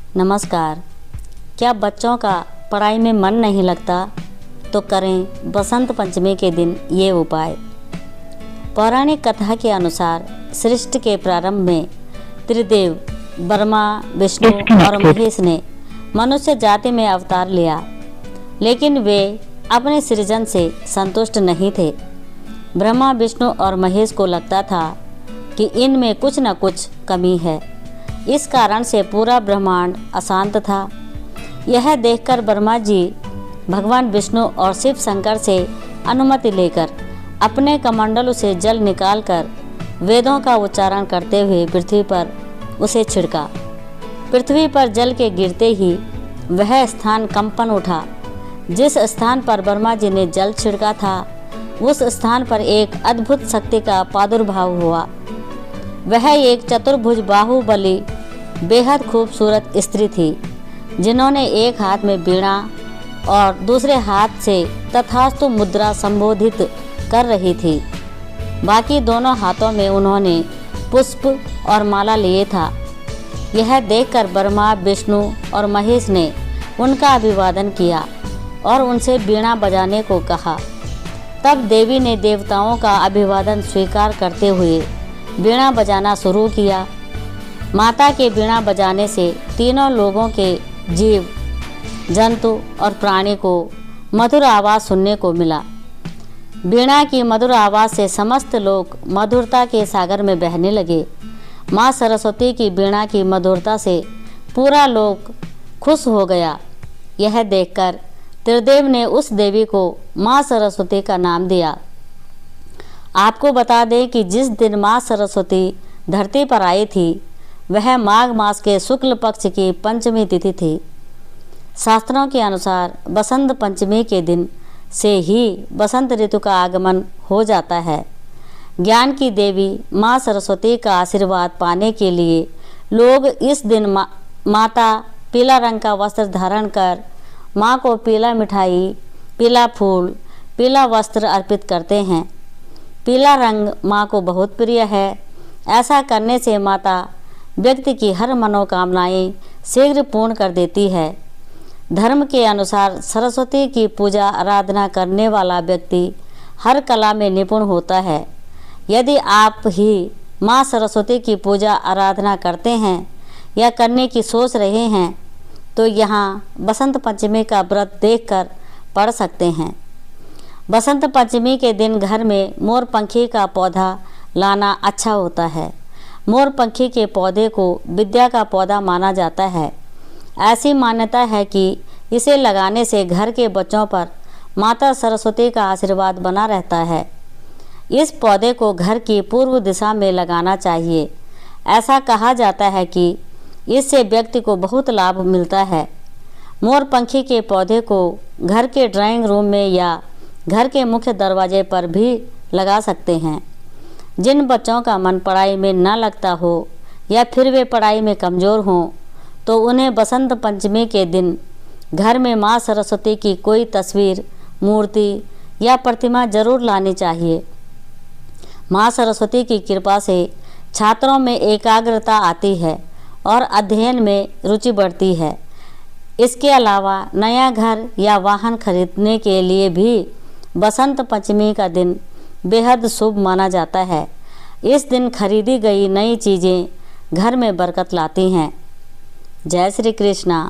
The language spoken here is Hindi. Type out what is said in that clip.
नमस्कार। क्या बच्चों का पढ़ाई में मन नहीं लगता तो करें बसंत पंचमी के दिन ये उपाय। पौराणिक कथा के अनुसार सृष्टि के प्रारंभ में त्रिदेव ब्रह्मा, विष्णु और महेश ने मनुष्य जाति में अवतार लिया, लेकिन वे अपने सृजन से संतुष्ट नहीं थे। ब्रह्मा, विष्णु और महेश को लगता था कि इनमें कुछ न कुछ कमी है। इस कारण से पूरा ब्रह्मांड अशांत था। यह देखकर ब्रह्मा जी भगवान विष्णु और शिव शंकर से अनुमति लेकर अपने कमंडलों से जल निकालकर वेदों का उच्चारण करते हुए पृथ्वी पर उसे छिड़का। पृथ्वी पर जल के गिरते ही वह स्थान कंपन उठा। जिस स्थान पर ब्रह्मा जी ने जल छिड़का था, उस स्थान पर एक अद्भुत शक्ति का प्रादुर्भाव हुआ। वह एक चतुर्भुज बाहुबली बेहद खूबसूरत स्त्री थी, जिन्होंने एक हाथ में वीणा और दूसरे हाथ से तथास्तु मुद्रा संबोधित कर रही थी। बाकी दोनों हाथों में उन्होंने पुष्प और माला लिए था। यह देखकर ब्रह्मा, विष्णु और महेश ने उनका अभिवादन किया और उनसे वीणा बजाने को कहा। तब देवी ने देवताओं का अभिवादन स्वीकार करते हुए वीणा बजाना शुरू किया। माता के वीणा बजाने से तीनों लोगों के जीव, जंतु और प्राणी को मधुर आवाज़ सुनने को मिला। वीणा की मधुर आवाज़ से समस्त लोग मधुरता के सागर में बहने लगे। माँ सरस्वती की वीणा की मधुरता से पूरा लोक खुश हो गया। यह देखकर त्रिदेव ने उस देवी को माँ सरस्वती का नाम दिया। आपको बता दें कि जिस दिन माँ सरस्वती धरती पर आई थी, वह माघ मास के शुक्ल पक्ष की पंचमी तिथि थी। शास्त्रों के अनुसार बसंत पंचमी के दिन से ही बसंत ऋतु का आगमन हो जाता है। ज्ञान की देवी माँ सरस्वती का आशीर्वाद पाने के लिए लोग इस दिन माता पीला रंग का वस्त्र धारण कर माँ को पीला मिठाई, पीला फूल, पीला वस्त्र अर्पित करते हैं। पीला रंग माँ को बहुत प्रिय है। ऐसा करने से माता व्यक्ति की हर मनोकामनाएं शीघ्र पूर्ण कर देती है। धर्म के अनुसार सरस्वती की पूजा आराधना करने वाला व्यक्ति हर कला में निपुण होता है। यदि आप ही माँ सरस्वती की पूजा आराधना करते हैं या करने की सोच रहे हैं, तो यहाँ बसंत पंचमी का व्रत देखकर पढ़ सकते हैं। बसंत पंचमी के दिन घर में मोरपंखी का पौधा लाना अच्छा होता है। मोरपंखी के पौधे को विद्या का पौधा माना जाता है। ऐसी मान्यता है कि इसे लगाने से घर के बच्चों पर माता सरस्वती का आशीर्वाद बना रहता है। इस पौधे को घर की पूर्व दिशा में लगाना चाहिए। ऐसा कहा जाता है कि इससे व्यक्ति को बहुत लाभ मिलता है। मोरपंखी के पौधे को घर के ड्राइंग रूम में या घर के मुख्य दरवाजे पर भी लगा सकते हैं। जिन बच्चों का मन पढ़ाई में न लगता हो या फिर वे पढ़ाई में कमज़ोर हों, तो उन्हें बसंत पंचमी के दिन घर में माँ सरस्वती की कोई तस्वीर, मूर्ति या प्रतिमा जरूर लानी चाहिए। माँ सरस्वती की कृपा से छात्रों में एकाग्रता आती है और अध्ययन में रुचि बढ़ती है। इसके अलावा नया घर या वाहन खरीदने के लिए भी बसंत पंचमी का दिन बेहद शुभ माना जाता है। इस दिन खरीदी गई नई चीज़ें घर में बरकत लाती हैं। जय श्री कृष्णा।